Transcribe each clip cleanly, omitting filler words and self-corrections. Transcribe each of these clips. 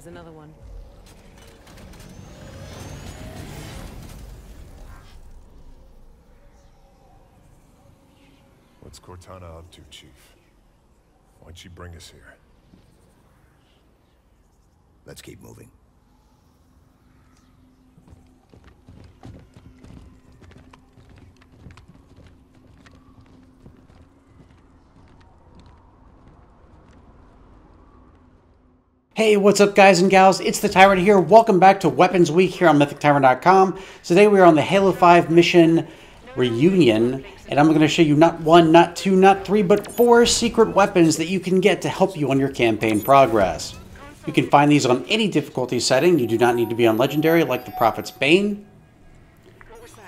There's another one. What's Cortana up to, Chief? Why'd she bring us here? Let's keep moving. Hey, what's up guys and gals? It's the Tyrant here. Welcome back to Weapons Week here on MythicTyrant.com. Today we are on the Halo 5 mission reunion, and I'm going to show you not one, not two, not three, but 4 secret weapons that you can get to help you on your campaign progress. You can find these on any difficulty setting. You do not need to be on Legendary like the Prophet's Bane.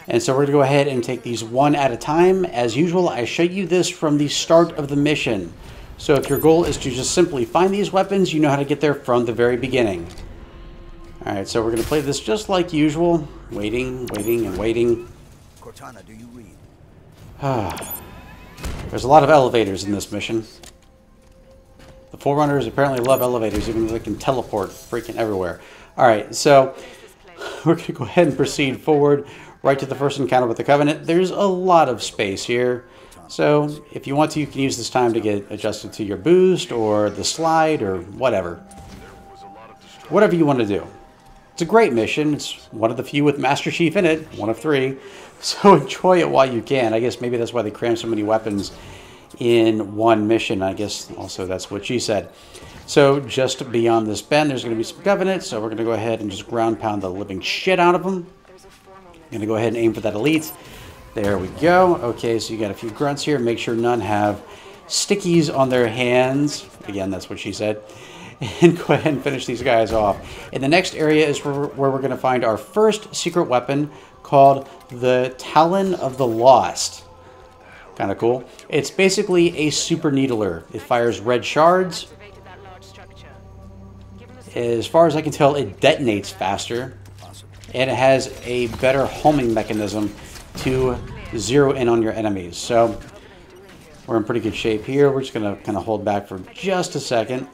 And so we're going to go ahead and take these one at a time. As usual, I show you this from the start of the mission. So if your goal is to just simply find these weapons, you know how to get there from the very beginning. Alright, so we're going to play this just like usual. Waiting, waiting, and waiting. Cortana, do you read? There's a lot of elevators in this mission. The Forerunners apparently love elevators, even though they can teleport freaking everywhere. Alright, so we're going to go ahead and proceed forward right to the first encounter with the Covenant. There's a lot of space here. So if you want to, you can use this time to get adjusted to your boost or the slide or whatever. Whatever you want to do. It's a great mission. It's one of the few with Master Chief in it. One of 3. So enjoy it while you can. I guess maybe that's why they cram so many weapons in one mission. I guess also that's what she said. So just beyond this bend, there's going to be some Covenant. So we're going to go ahead and just ground pound the living shit out of them. Going to go ahead and aim for that elite. There we go. Okay, so you got a few grunts here. Make sure none have stickies on their hands. Again, that's what she said. And go ahead and finish these guys off. And the next area is where we're going to find our first secret weapon called the Talon of the Lost. Kind of cool. It's basically a super needler. It fires red shards. As far as I can tell, it detonates faster. And it has a better homing mechanism to zero in on your enemies. So we're in pretty good shape here. We're just going to kind of hold back for just a second.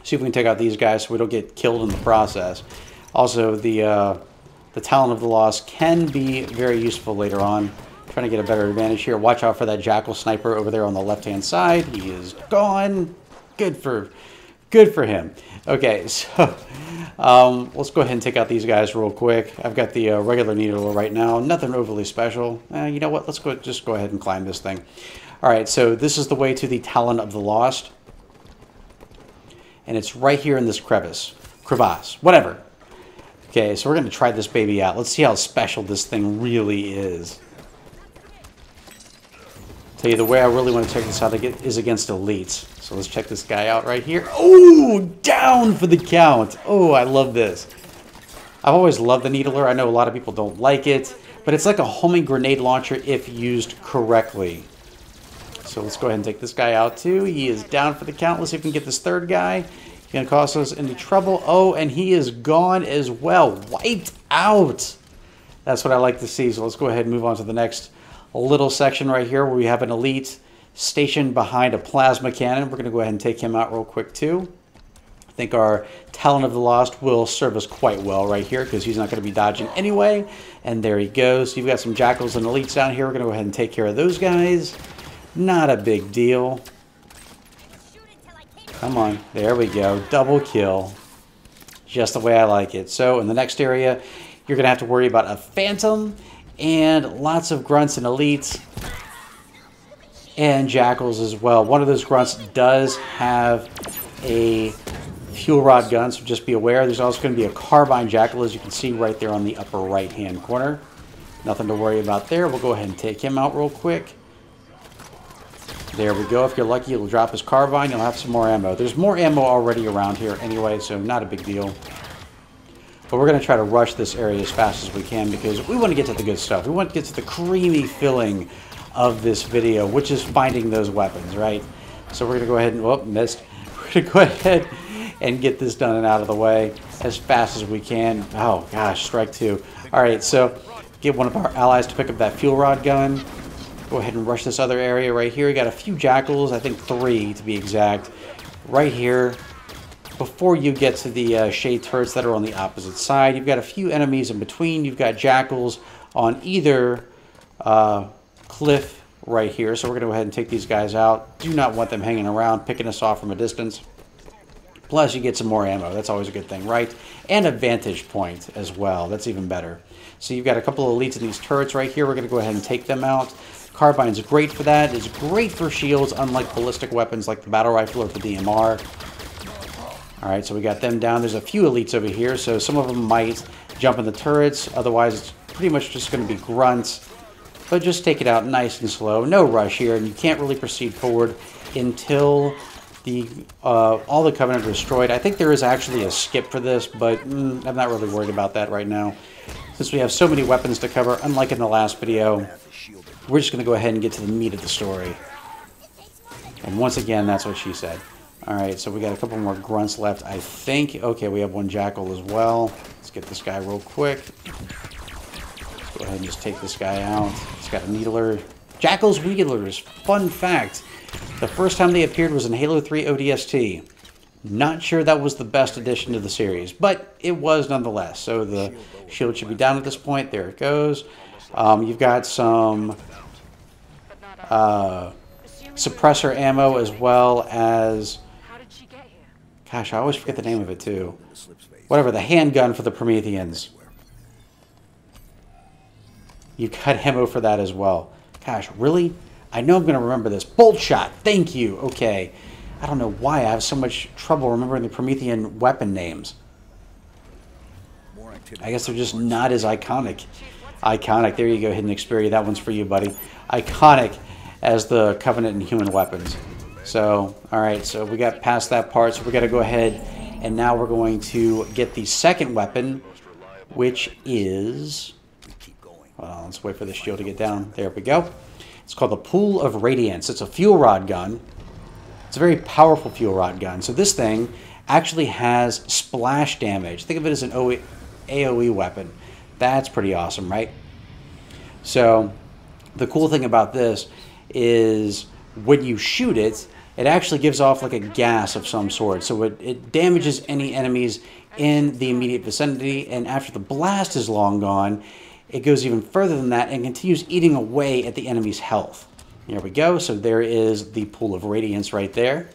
See if we can take out these guys so we don't get killed in the process. Also, the Talon of the Lost can be very useful later on. Trying to get a better advantage here. Watch out for that Jackal sniper over there on the left-hand side. He is gone. Good for him. Okay, so let's go ahead and take out these guys real quick. I've got the regular needler right now. Nothing overly special. You know what? Let's just go ahead and climb this thing. All right, so this is the way to the Talon of the Lost. And it's right here in this crevasse, whatever. Okay, so we're going to try this baby out. Let's see how special this thing really is. Tell you, the way I really want to check this out is against elites. So let's check this guy out right here. Oh, down for the count. Oh, I love this. I've always loved the needler. I know a lot of people don't like it, but it's like a homing grenade launcher if used correctly. So let's go ahead and take this guy out too. He is down for the count. Let's see if we can get this third guy. He's going to cause us into trouble. Oh, and he is gone as well. Wiped out. That's what I like to see. So let's go ahead and move on to the next little section right here where we have an elite stationed behind a plasma cannon. We're going to go ahead and take him out real quick too. I think our Talon of the Lost will serve us quite well right here because he's not going to be dodging anyway. And there he goes. So you've got some Jackals and elites down here. We're going to go ahead and take care of those guys. Not a big deal. Come on. There we go. Double kill. Just the way I like it. So in the next area, you're going to have to worry about a Phantom and lots of grunts and elites and Jackals as well. One of those grunts does have a fuel rod gun, so just be aware. There's also going to be a Carbine Jackal, as you can see right there on the upper right-hand corner. Nothing to worry about there. We'll go ahead and take him out real quick. There we go. If you're lucky, it'll drop his Carbine. You'll have some more ammo. There's more ammo already around here anyway, so not a big deal. But we're going to try to rush this area as fast as we can because we want to get to the good stuff. We want to get to the creamy filling of this video, which is finding those weapons, right? So we're going to go ahead and... Whoop, missed. We're going to go ahead and get this done and out of the way as fast as we can. Oh, gosh, strike 2. All right, so get one of our allies to pick up that fuel rod gun. Go ahead and rush this other area right here. We got a few Jackals, I think 3 to be exact, right here. before you get to the shade turrets that are on the opposite side. You've got a few enemies in between. You've got jackals on either cliff right here. So we're going to go ahead and take these guys out. Do not want them hanging around, picking us off from a distance. Plus, you get some more ammo. That's always a good thing, right? And a vantage point as well. That's even better. So you've got a couple of elites in these turrets right here. We're going to go ahead and take them out. Carbine's great for that. It's great for shields, unlike ballistic weapons like the battle rifle or the DMR. Alright, so we got them down. There's a few elites over here, so some of them might jump in the turrets. Otherwise, it's pretty much just going to be grunts. But just take it out nice and slow. No rush here, and you can't really proceed forward until all the Covenant are destroyed. I think there is actually a skip for this, but I'm not really worried about that right now. Since we have so many weapons to cover, unlike in the last video, we're just going to go ahead and get to the meat of the story. And once again, that's what she said. Alright, so we got a couple more grunts left, I think. Okay, we have one jackal as well. Let's get this guy real quick. Let's go ahead and just take this guy out. It's got a needler. Jackals Wheelers. Fun fact. The first time they appeared was in Halo 3 ODST. Not sure that was the best addition to the series, but it was nonetheless. So the shield should be down at this point. There it goes. You've got some suppressor ammo as well as... Gosh, I always forget the name of it too. Whatever, the handgun for the Prometheans. You got ammo for that as well. Gosh, really? I know I'm going to remember this. Bolt shot. Thank you. Okay. I don't know why I have so much trouble remembering the Promethean weapon names. I guess they're just not as iconic. Iconic. There you go, Hidden Xperia. That one's for you, buddy. Iconic as the Covenant and human weapons. So, alright, so we got past that part, so we're going to go ahead and now we're going to get the second weapon, which is... Well, let's wait for the shield to get down. There we go. It's called the Pool of Radiance. It's a fuel rod gun. It's a very powerful fuel rod gun. So this thing actually has splash damage. Think of it as an AoE weapon. That's pretty awesome, right? So the cool thing about this is when you shoot it, it actually gives off like a gas of some sort. So it damages any enemies in the immediate vicinity, and after the blast is long gone, it goes even further than that and continues eating away at the enemy's health. Here we go. So there is the Pool of Radiance right there.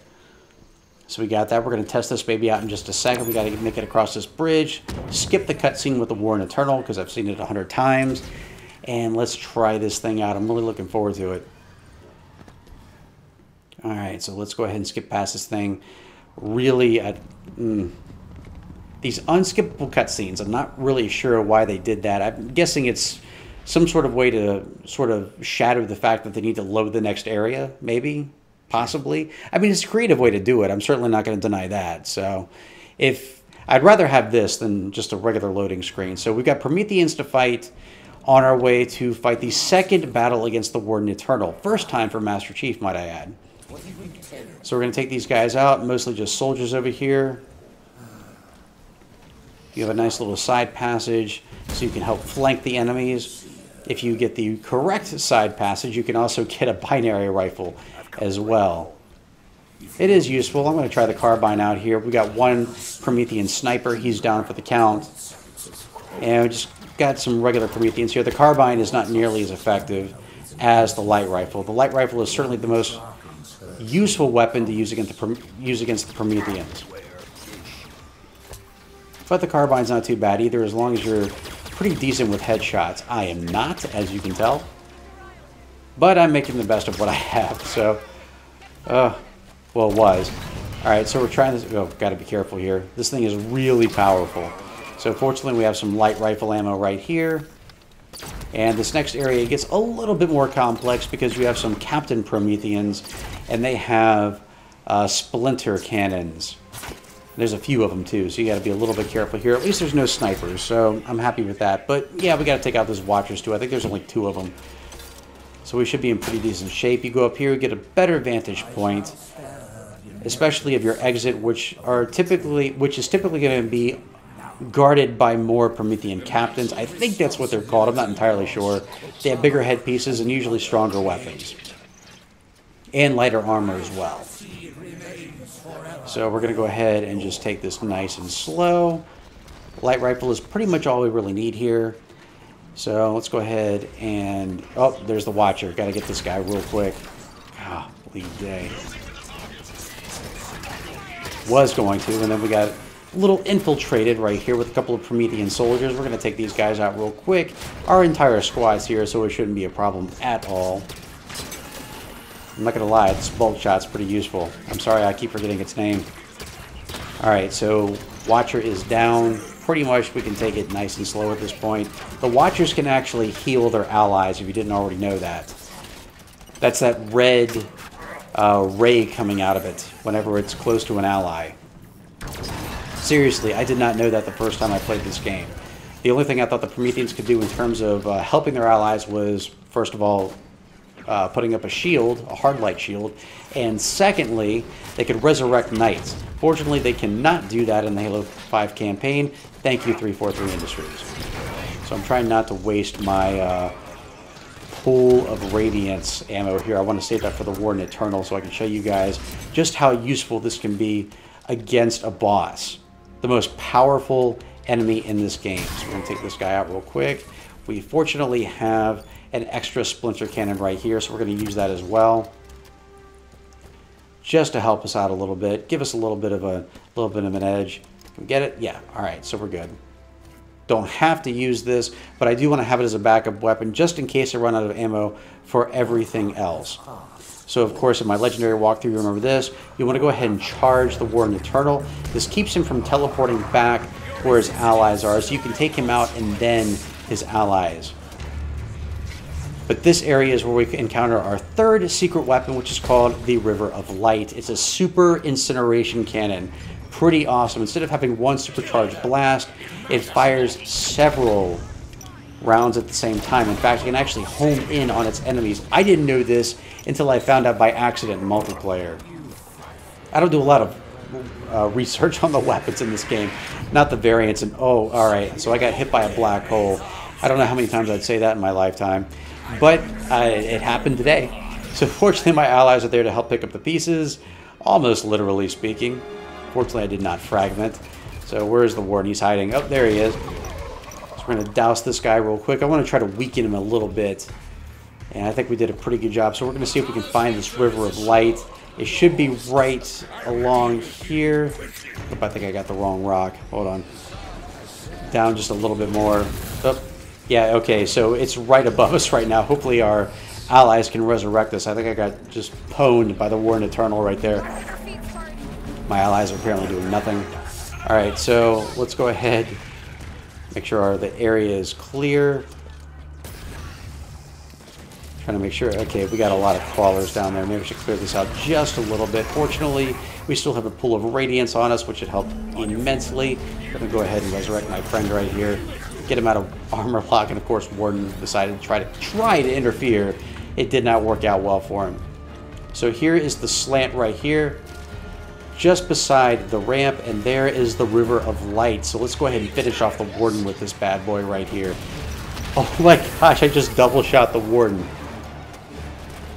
So we got that. We're going to test this baby out in just a second. We got to make it across this bridge. Skip the cutscene with the War in Eternal because I've seen it 100 times. And let's try this thing out. I'm really looking forward to it. Alright, so let's go ahead and skip past this thing. Really, these unskippable cutscenes, I'm not really sure why they did that. I'm guessing it's some sort of way to sort of shadow the fact that they need to load the next area, maybe, possibly. I mean, it's a creative way to do it. I'm certainly not going to deny that. So, I'd rather have this than just a regular loading screen. So we've got Prometheans to fight on our way to fight the second battle against the Warden Eternal. First time for Master Chief, might I add. So we're going to take these guys out, mostly just soldiers over here. You have a nice little side passage so you can help flank the enemies. If you get the correct side passage, you can also get a binary rifle as well. It is useful. I'm going to try the Carbine out here. We got one Promethean sniper. He's down for the count. And we just got some regular Prometheans here. The Carbine is not nearly as effective as the light rifle. The light rifle is certainly the most useful weapon to use against the Prometheans. But the Carbine's not too bad either, as long as you're pretty decent with headshots. I am not, as you can tell. But I'm making the best of what I have, so... well, it was. Alright, so we're trying this... Oh, gotta be careful here. This thing is really powerful. So fortunately, we have some light rifle ammo right here. And this next area gets a little bit more complex because you have some Captain Prometheans, and they have splinter cannons. There's a few of them too, so you got to be a little bit careful here. At least there's no snipers, so I'm happy with that. But yeah, we got to take out those Watchers too. I think there's only 2 of them. So we should be in pretty decent shape. You go up here, you get a better vantage point, especially of your exit, which is typically going to be guarded by more Promethean captains. I think that's what they're called. I'm not entirely sure. They have bigger headpieces and usually stronger weapons. And lighter armor as well. So we're going to go ahead and just take this nice and slow. Light rifle is pretty much all we really need here. So let's go ahead and... Oh, there's the Watcher. Got to get this guy real quick. Ah, lead day. Was going to, and then we got a little infiltrated right here with a couple of Promethean soldiers. We're going to take these guys out real quick. Our entire squad's here, so it shouldn't be a problem at all. I'm not going to lie, this bolt shot's pretty useful. I'm sorry, I keep forgetting its name. Alright, so Watcher is down. Pretty much we can take it nice and slow at this point. The Watchers can actually heal their allies if you didn't already know that. That's that red ray coming out of it whenever it's close to an ally. Seriously, I did not know that the first time I played this game. The only thing I thought the Prometheans could do in terms of helping their allies was, first of all, putting up a shield, a hard light shield, and secondly, they could resurrect knights. Fortunately, they cannot do that in the Halo 5 campaign. Thank you, 343 Industries. So I'm trying not to waste my Pool of Radiance ammo here. I want to save that for the Warden Eternal so I can show you guys just how useful this can be against a boss. The most powerful enemy in this game. So we're going to take this guy out real quick. We fortunately have an extra splinter cannon right here, so we're going to use that as well, just to help us out a little bit, give us a little bit of an edge. Can we get it? Yeah. All right, so we're good. Don't have to use this, but I do want to have it as a backup weapon just in case I run out of ammo for everything else. So of course in my legendary walkthrough, you remember this, you want to go ahead and charge the Warden Eternal. This keeps him from teleporting back where his allies are, so you can take him out and then his allies. But this area is where we encounter our third secret weapon, which is called the River of Light. It's a super incineration cannon. Pretty awesome. Instead of having one supercharged blast, it fires several rounds at the same time. In fact, it can actually home in on its enemies. I didn't know this until I found out by accident in multiplayer. I don't do a lot of research on the weapons in this game, not the variants. And oh, all right, so I got hit by a black hole. I don't know how many times I'd say that in my lifetime, but it happened today. So fortunately, my allies are there to help pick up the pieces, almost literally speaking. Fortunately, I did not fragment. So where's the Warden? He's hiding. Oh, there he is. So we're going to douse this guy real quick. I want to try to weaken him a little bit. And I think we did a pretty good job. So we're going to see if we can find this River of Light. It should be right along here. Oop, I think I got the wrong rock. Hold on. Down just a little bit more. Oh, yeah, okay. So it's right above us right now. Hopefully our allies can resurrect us. I think I got just pwned by the Warden Eternal right there. My allies are apparently doing nothing. All right, so let's go ahead. Make sure the area is clear. Trying to make sure. Okay, we got a lot of crawlers down there. Maybe we should clear this out just a little bit. Fortunately, we still have a Pool of Radiance on us, which should help immensely. I'm going to go ahead and resurrect my friend right here. Get him out of armor lock, and of course, Warden decided to try to interfere. It did not work out well for him. So here is the slant right here, just beside the ramp, and there is the River of Light. So let's go ahead and finish off the Warden with this bad boy right here. Oh my gosh, I just double shot the Warden.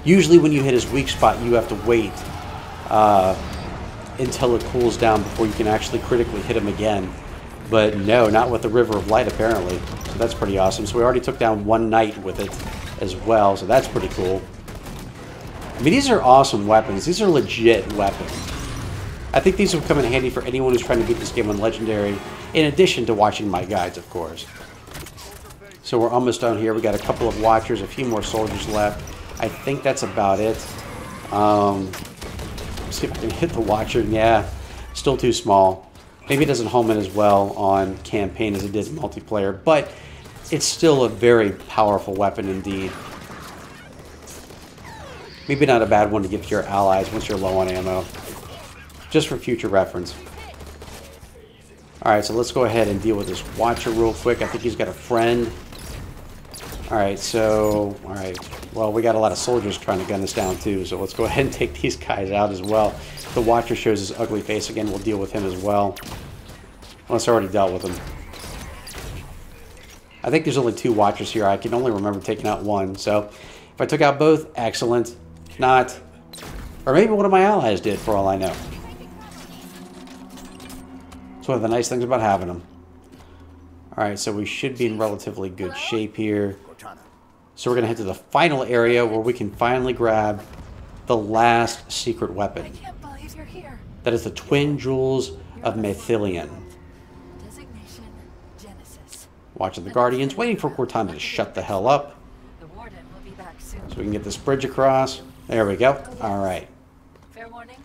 Usually when you hit his weak spot, you have to wait until it cools down before you can actually critically hit him again. But no, not with the River of Light apparently. So that's pretty awesome. So we already took down one knight with it as well, so that's pretty cool. I mean, these are awesome weapons. These are legit weapons. I think these will come in handy for anyone who's trying to beat this game on Legendary, in addition to watching my guides, of course. So we're almost done here. We got a couple of Watchers, a few more soldiers left. I think that's about it. Let's see if I can hit the Watcher. Yeah, still too small. Maybe it doesn't home in as well on campaign as it did in multiplayer, but it's still a very powerful weapon indeed. Maybe not a bad one to give to your allies once you're low on ammo. Just for future reference. Alright, so let's go ahead and deal with this Watcher real quick. I think he's got a friend. Alright, so... Alright, well, we got a lot of soldiers trying to gun us down too, so let's go ahead and take these guys out as well. If the Watcher shows his ugly face again, we'll deal with him as well. Unless I already dealt with him. I think there's only 2 Watchers here. I can only remember taking out one, so... If I took out both, excellent. If not... Or maybe one of my allies did, for all I know. It's one of the nice things about having them. Alright, so we should be in relatively good shape here. Cortana. So we're going to head to the final area where we can finally grab the last secret weapon. I can't believe you're here. That is the Twin Jewels of Mythilion. Designation Genesis. Watching the Guardians, waiting for Cortana to shut the hell up. The warden will be back soon. So we can get this bridge across. There we go. Alright. Fair warning,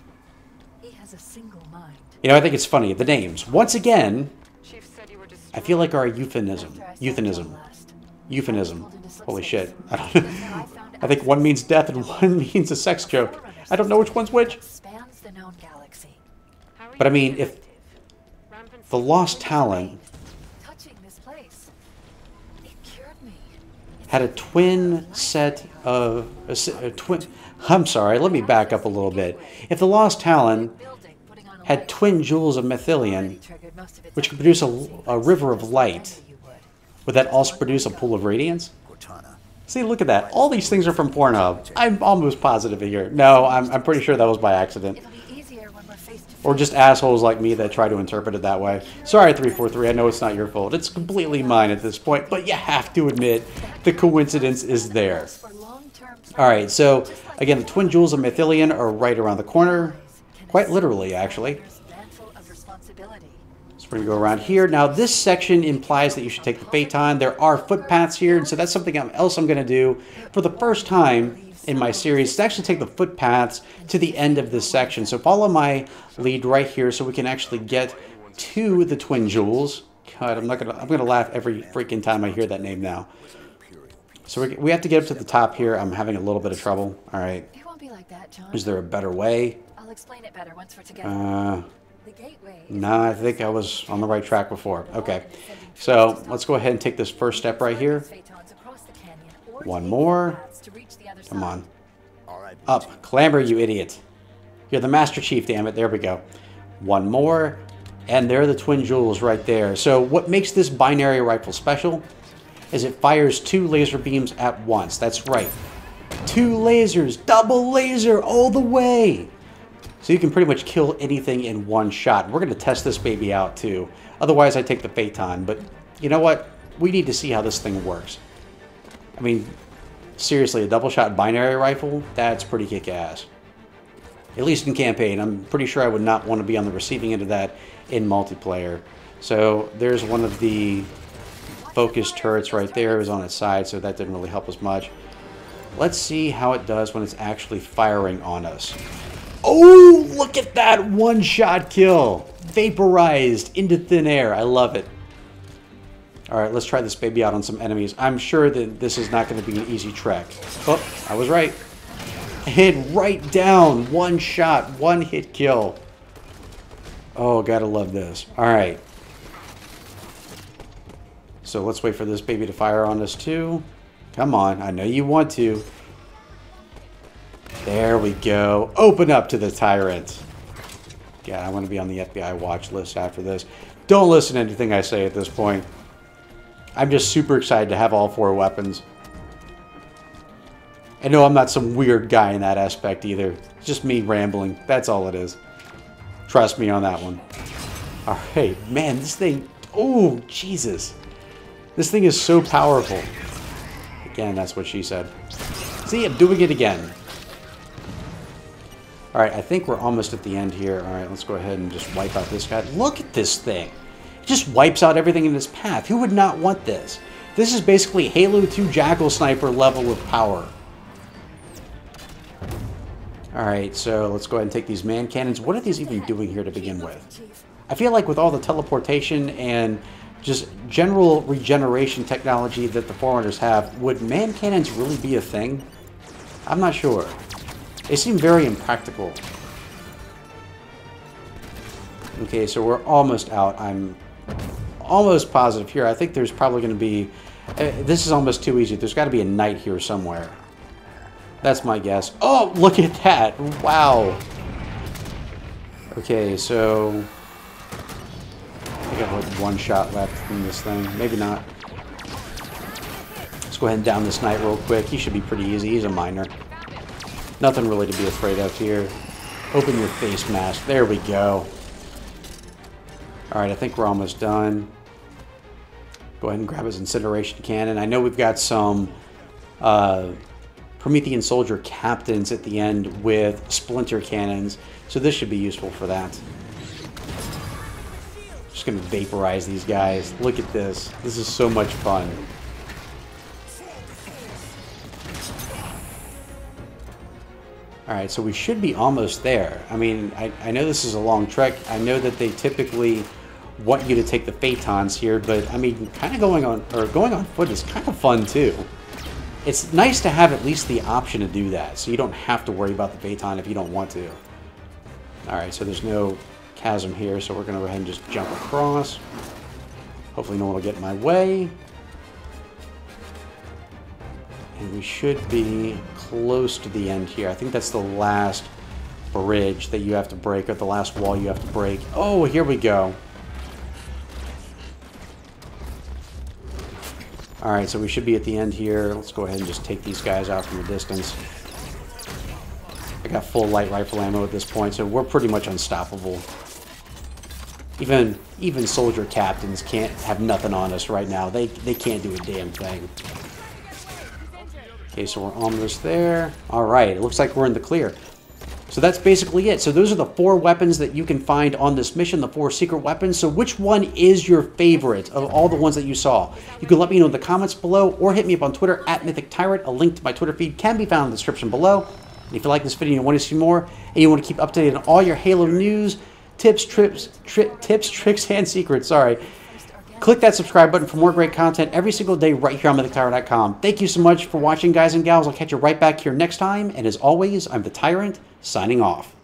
he has a single mind. You know, I think it's funny. The names, once again, Chief said you were destroyed. I feel like are a euphemism. Euphemism. Euphemism. Holy shit. I don't know. I think one means death and one means a sex joke. I don't know which one's which. Spans the known galaxy. How are But I you mean, feeling, if Dave? Rampant the lost talent Touching this place, it cured me. had a twin set of... a twin... I'm sorry, let me back up a little bit. If the lost talent Building, putting on a had light. twin jewels of Mythilion, Triggered most of its which could produce activity. a river of light, You would. would that also produce a pool of radiance? Cortana. See, look at that. All these things are from Pornhub. I'm almost positive here. No, I'm pretty sure that was by accident. It'll be easier when we're face to face. Or just assholes like me that try to interpret it that way. Sorry, 343, I know it's not your fault. It's completely mine at this point, but you have to admit the coincidence is there. For long-term Alright, so, again, the Twin Jewels of Mythilion are right around the corner. Quite literally, actually. mantle of responsibility. So we're going to go around here. Now, this section implies that you should take the Phaeton. There are footpaths here, and so that's something else I'm going to do for the first time in my series, to actually take the footpaths to the end of this section. So follow my lead right here so we can actually get to the Twin Jewels. God, I'm gonna laugh every freaking time I hear that name now. So we have to get up to the top here. I'm having a little bit of trouble. All right. It won't be like that, John. Is there a better way? I'll explain it better once we're together. The gateway. No, I think I was on the right track before. Okay. So let's go ahead and take this first step right here. Phaetons across the canyon, or One take more. paths to reach the other Come side. on. All right. Up. Clamber, you idiot. You're the Master Chief, damn it. There we go. One more. And there are the Twin Jewels right there. So what makes this binary rifle special is it fires 2 laser beams at once. That's right. 2 lasers. Double laser all the way. So you can pretty much kill anything in one shot. We're going to test this baby out too. Otherwise, I take the Phaeton. But you know what? We need to see how this thing works. I mean, seriously, a double shot binary rifle? That's pretty kick-ass. At least in campaign. I'm pretty sure I would not want to be on the receiving end of that in multiplayer. So there's one of the focus turrets right there. It was on its side, so that didn't really help us much. Let's see how it does when it's actually firing on us. Oh, look at that one-shot kill. Vaporized into thin air. I love it. All right, let's try this baby out on some enemies. I'm sure that this is not going to be an easy trek. Oh, I was right. Hit right down. One shot, one hit kill. Oh, gotta love this. All right. So let's wait for this baby to fire on us too. Come on, I know you want to. There we go. Open up to the tyrant. Yeah, I want to be on the FBI watch list after this. Don't listen to anything I say at this point. I'm just super excited to have all 4 weapons. I know I'm not some weird guy in that aspect either. It's just me rambling. That's all it is. Trust me on that one. Alright, man, this thing... Oh, Jesus. This thing is so powerful. Again, that's what she said. See, I'm doing it again. Alright, I think we're almost at the end here. Alright, let's go ahead and just wipe out this guy. Look at this thing. It just wipes out everything in its path. Who would not want this? This is basically Halo 2 Jackal Sniper level of power. Alright, so let's go ahead and take these man cannons. What are these even doing here to begin with? I feel like with all the teleportation and just general regeneration technology that the Forerunners have, would man cannons really be a thing? I'm not sure. They seem very impractical. Okay, so we're almost out. I'm almost positive here. I think there's probably going to be... this is almost too easy. There's got to be a knight here somewhere. That's my guess. Oh, look at that. Wow. Okay, so... I got like 1 shot left from this thing. Maybe not. Let's go ahead and down this knight real quick. He should be pretty easy. He's a miner. Nothing really to be afraid of here. Open your face mask. There we go. Alright, I think we're almost done. Go ahead and grab his incineration cannon. I know we've got some Promethean soldier captains at the end with splinter cannons, so this should be useful for that. Just going to vaporize these guys. Look at this. This is so much fun. Alright, so we should be almost there. I mean, I know this is a long trek. I know that they typically want you to take the Phaetons here, but I mean, kind of going on foot is kind of fun too. It's nice to have at least the option to do that, so you don't have to worry about the Phaeton if you don't want to. Alright, so there's no chasm here, so we're going to go ahead and just jump across. Hopefully no one will get in my way. And we should be close to the end here. I think that's the last bridge that you have to break, or the last wall you have to break. Oh, here we go. Alright, so we should be at the end here. Let's go ahead and just take these guys out from a distance. I got full light rifle ammo at this point, so we're pretty much unstoppable. Even soldier captains can't have nothing on us right now. They can't do a damn thing. Okay, so we're almost there. Alright, it looks like we're in the clear. So that's basically it. So those are the 4 weapons that you can find on this mission, the 4 secret weapons. So which one is your favorite of all the ones that you saw? You can let me know in the comments below, or hit me up on Twitter at MythicTyrant. A link to my Twitter feed can be found in the description below. And if you like this video and you want to see more, and you want to keep updated on all your Halo news, tips, tricks, and secrets, click that subscribe button for more great content every single day right here on MythicTyrant.com. Thank you so much for watching, guys and gals. I'll catch you right back here next time. And as always, I'm the Tyrant, signing off.